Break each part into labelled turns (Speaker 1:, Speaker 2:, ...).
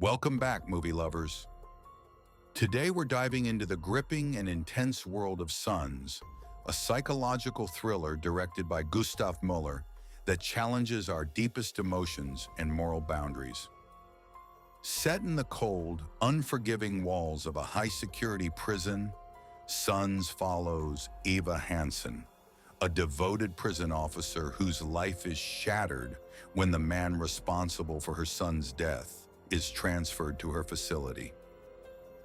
Speaker 1: Welcome back, movie lovers. Today we're diving into the gripping and intense world of Sons, a psychological thriller directed by Gustav Möller that challenges our deepest emotions and moral boundaries. Set in the cold, unforgiving walls of a high-security prison, Sons follows Eva Hansen, a devoted prison officer whose life is shattered when the man responsible for her son's death is transferred to her facility.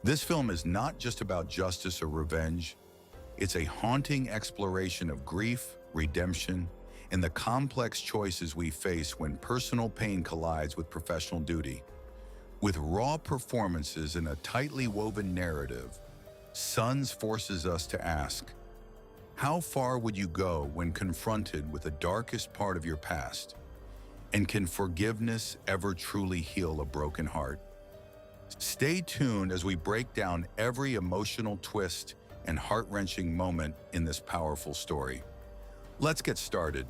Speaker 1: This film is not just about justice or revenge. It's a haunting exploration of grief, redemption, and the complex choices we face when personal pain collides with professional duty. With raw performances and a tightly woven narrative, Sons forces us to ask, how far would you go when confronted with the darkest part of your past? And can forgiveness ever truly heal a broken heart? Stay tuned as we break down every emotional twist and heart-wrenching moment in this powerful story. Let's get started.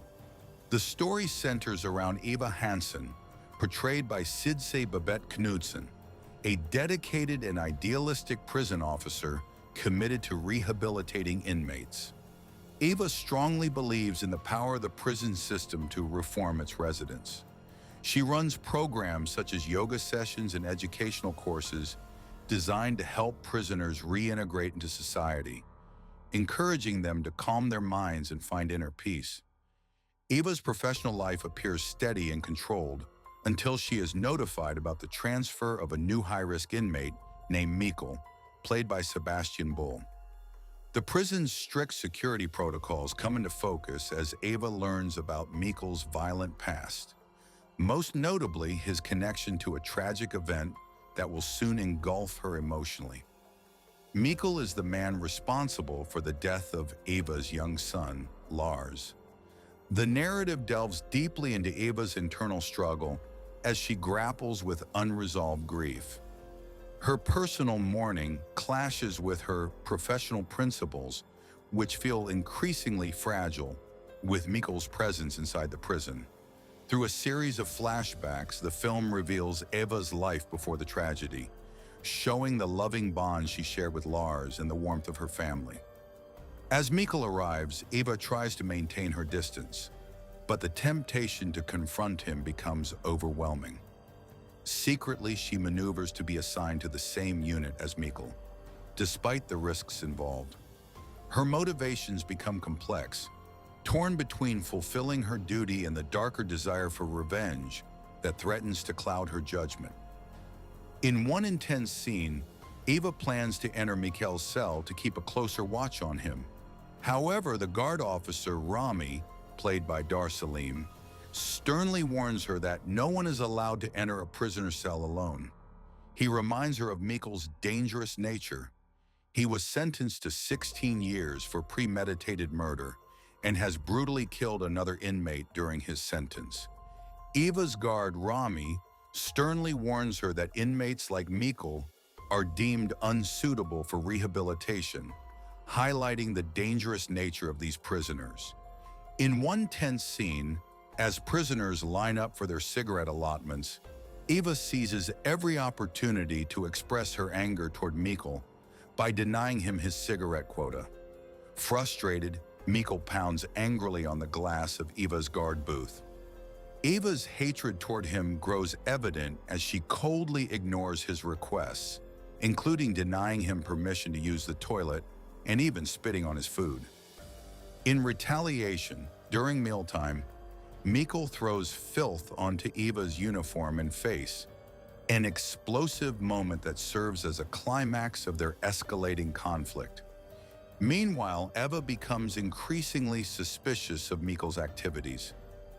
Speaker 1: The story centers around Eva Hansen, portrayed by Sidse Babett Knudsen, a dedicated and idealistic prison officer committed to rehabilitating inmates. Eva strongly believes in the power of the prison system to reform its residents. She runs programs such as yoga sessions and educational courses designed to help prisoners reintegrate into society, encouraging them to calm their minds and find inner peace. Eva's professional life appears steady and controlled until she is notified about the transfer of a new high-risk inmate named Mikel, played by Sebastian Bull. The prison's strict security protocols come into focus as Eva learns about Mikel's violent past, most notably his connection to a tragic event that will soon engulf her emotionally. Mikel is the man responsible for the death of Eva's young son, Lars. The narrative delves deeply into Eva's internal struggle as she grapples with unresolved grief. Her personal mourning clashes with her professional principles, which feel increasingly fragile with Mikel's presence inside the prison. Through a series of flashbacks, the film reveals Eva's life before the tragedy, showing the loving bond she shared with Lars and the warmth of her family. As Mikel arrives, Eva tries to maintain her distance, but the temptation to confront him becomes overwhelming. Secretly, she maneuvers to be assigned to the same unit as Mikel, despite the risks involved. Her motivations become complex, torn between fulfilling her duty and the darker desire for revenge that threatens to cloud her judgment. In one intense scene, Eva plans to enter Mikel's cell to keep a closer watch on him. However, the guard officer Rami, played by Dar Salim, sternly warns her that no one is allowed to enter a prisoner's cell alone. He reminds her of Mikel's dangerous nature. He was sentenced to 16 years for premeditated murder and has brutally killed another inmate during his sentence. Eva's guard, Rami, sternly warns her that inmates like Mikel are deemed unsuitable for rehabilitation, highlighting the dangerous nature of these prisoners. In one tense scene, as prisoners line up for their cigarette allotments, Eva seizes every opportunity to express her anger toward Mikel by denying him his cigarette quota. Frustrated, Mikel pounds angrily on the glass of Eva's guard booth. Eva's hatred toward him grows evident as she coldly ignores his requests, including denying him permission to use the toilet and even spitting on his food. In retaliation, during mealtime, Mikel throws filth onto Eva's uniform and face, an explosive moment that serves as a climax of their escalating conflict. Meanwhile, Eva becomes increasingly suspicious of Mikel's activities.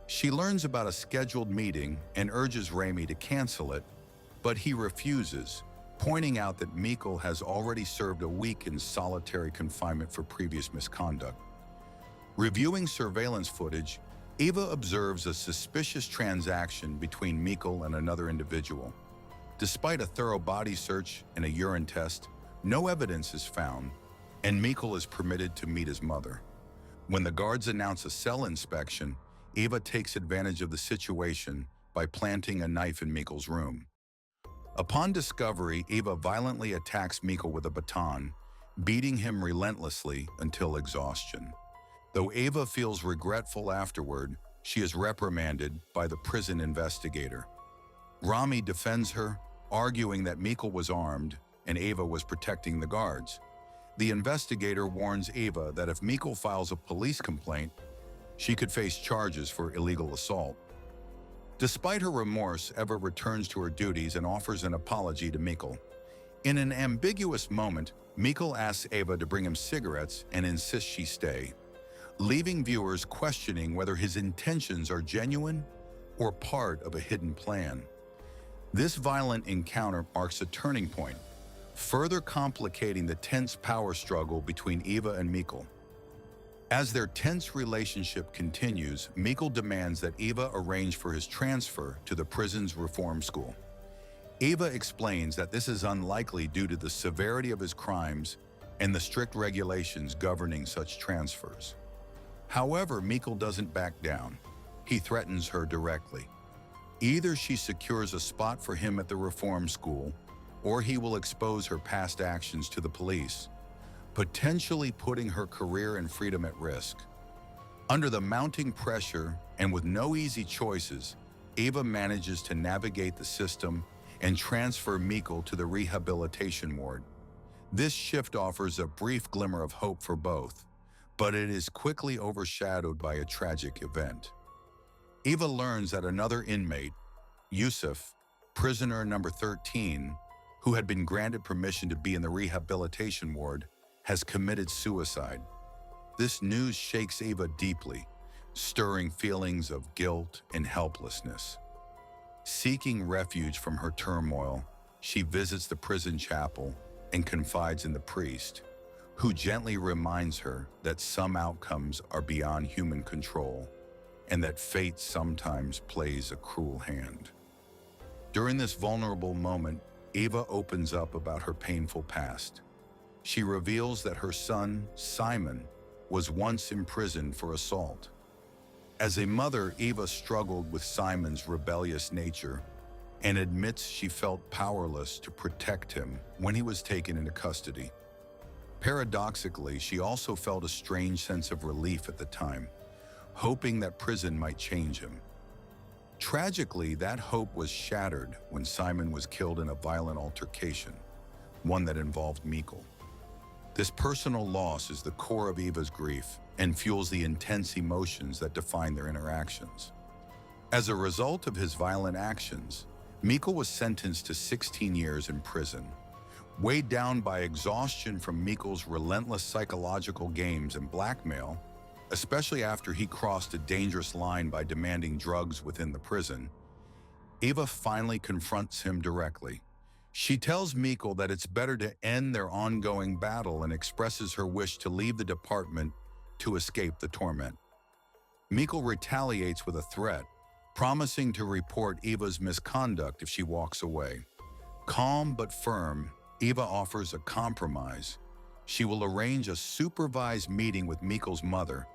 Speaker 1: She learns about a scheduled meeting and urges Rami to cancel it, but he refuses, pointing out that Mikel has already served a week in solitary confinement for previous misconduct. Reviewing surveillance footage, Eva observes a suspicious transaction between Mikel and another individual. Despite a thorough body search and a urine test, no evidence is found, and Mikel is permitted to meet his mother. When the guards announce a cell inspection, Eva takes advantage of the situation by planting a knife in Mikel's room. Upon discovery, Eva violently attacks Mikel with a baton, beating him relentlessly until exhaustion. Though Eva feels regretful afterward, she is reprimanded by the prison investigator. Rami defends her, arguing that Mikel was armed and Eva was protecting the guards. The investigator warns Eva that if Mikel files a police complaint, she could face charges for illegal assault. Despite her remorse, Eva returns to her duties and offers an apology to Mikel. In an ambiguous moment, Mikel asks Eva to bring him cigarettes and insists she stay, leaving viewers questioning whether his intentions are genuine or part of a hidden plan. This violent encounter marks a turning point, further complicating the tense power struggle between Eva and Mikel. As their tense relationship continues, Mikel demands that Eva arrange for his transfer to the prison's reform school. Eva explains that this is unlikely due to the severity of his crimes and the strict regulations governing such transfers. However, Mikel doesn't back down. He threatens her directly. Either she secures a spot for him at the reform school, or he will expose her past actions to the police, potentially putting her career and freedom at risk. Under the mounting pressure and with no easy choices, Eva manages to navigate the system and transfer Mikel to the rehabilitation ward. This shift offers a brief glimmer of hope for both, but it is quickly overshadowed by a tragic event. Eva learns that another inmate, Yusuf, prisoner number 13, who had been granted permission to be in the rehabilitation ward, has committed suicide. This news shakes Eva deeply, stirring feelings of guilt and helplessness. Seeking refuge from her turmoil, she visits the prison chapel and confides in the priest, who gently reminds her that some outcomes are beyond human control and that fate sometimes plays a cruel hand. During this vulnerable moment, Eva opens up about her painful past. She reveals that her son, Simon, was once imprisoned for assault. As a mother, Eva struggled with Simon's rebellious nature and admits she felt powerless to protect him when he was taken into custody. Paradoxically, she also felt a strange sense of relief at the time, hoping that prison might change him. Tragically, that hope was shattered when Simon was killed in a violent altercation, one that involved Mikel. This personal loss is the core of Eva's grief and fuels the intense emotions that define their interactions. As a result of his violent actions, Mikel was sentenced to 16 years in prison. Weighed down by exhaustion from Mikel's relentless psychological games and blackmail, especially after he crossed a dangerous line by demanding drugs within the prison, Eva finally confronts him directly. She tells Mikel that it's better to end their ongoing battle and expresses her wish to leave the department to escape the torment. Mikel retaliates with a threat, promising to report Eva's misconduct if she walks away. Calm but firm, Eva offers a compromise. She will arrange a supervised meeting with Mikel's mother,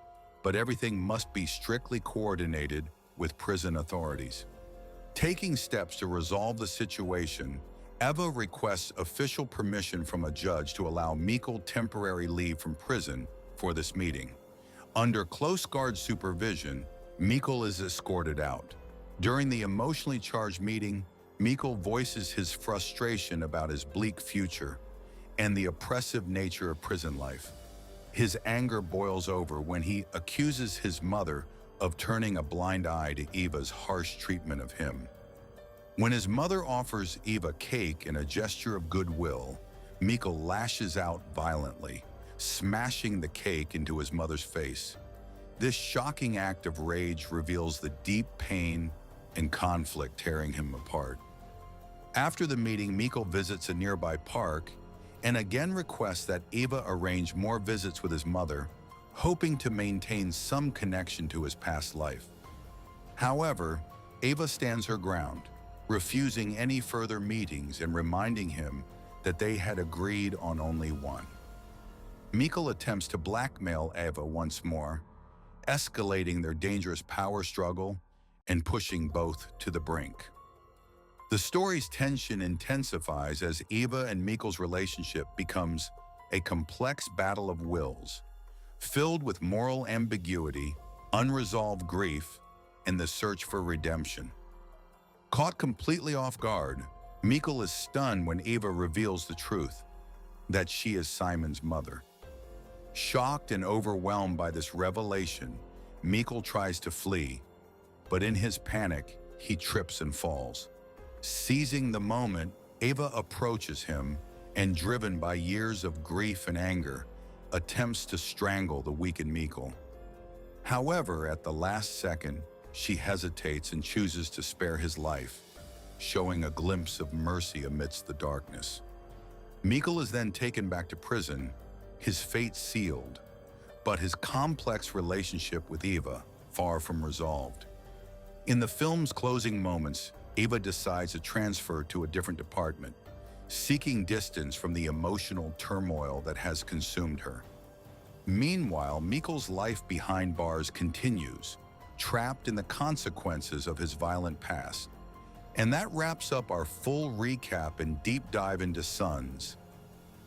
Speaker 1: but everything must be strictly coordinated with prison authorities. Taking steps to resolve the situation, Eva requests official permission from a judge to allow Mikel temporary leave from prison for this meeting. Under close guard supervision, Mikel is escorted out. During the emotionally charged meeting, Mikel voices his frustration about his bleak future and the oppressive nature of prison life. His anger boils over when he accuses his mother of turning a blind eye to Eva's harsh treatment of him. When his mother offers Eva cake in a gesture of goodwill, Mikel lashes out violently, smashing the cake into his mother's face. This shocking act of rage reveals the deep pain and conflict tearing him apart. After the meeting, Mikel visits a nearby park and again requests that Eva arrange more visits with his mother, hoping to maintain some connection to his past life. However, Eva stands her ground, refusing any further meetings and reminding him that they had agreed on only one. Mikel attempts to blackmail Eva once more, escalating their dangerous power struggle and pushing both to the brink. The story's tension intensifies as Eva and Mikel's relationship becomes a complex battle of wills, filled with moral ambiguity, unresolved grief, and the search for redemption. Caught completely off guard, Mikel is stunned when Eva reveals the truth, that she is Simon's mother. Shocked and overwhelmed by this revelation, Mikel tries to flee, but in his panic, he trips and falls. Seizing the moment, Eva approaches him and, driven by years of grief and anger, attempts to strangle the weakened Mikel. However, at the last second, she hesitates and chooses to spare his life, showing a glimpse of mercy amidst the darkness. Mikel is then taken back to prison, his fate sealed, but his complex relationship with Eva far from resolved. In the film's closing moments, Eva decides to transfer to a different department, seeking distance from the emotional turmoil that has consumed her. Meanwhile, Mikel's life behind bars continues, trapped in the consequences of his violent past. And that wraps up our full recap and deep dive into Sons,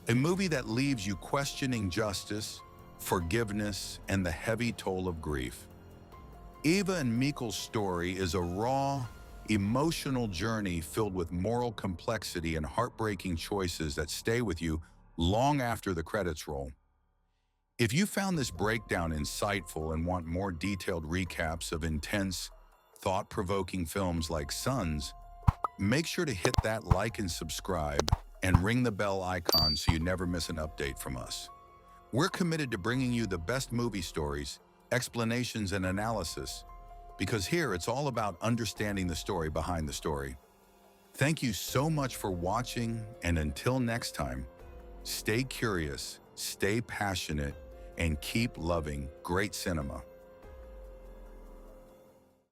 Speaker 1: a movie that leaves you questioning justice, forgiveness, and the heavy toll of grief. Eva and Mikel's story is a raw, emotional journey filled with moral complexity and heartbreaking choices that stay with you long after the credits roll. If you found this breakdown insightful and want more detailed recaps of intense, thought-provoking films like Sons, make sure to hit that like and subscribe and ring the bell icon so you never miss an update from us. We're committed to bringing you the best movie stories, explanations, and analysis, because here it's all about understanding the story behind the story. Thank you so much for watching, and until next time, stay curious, stay passionate, and keep loving great cinema.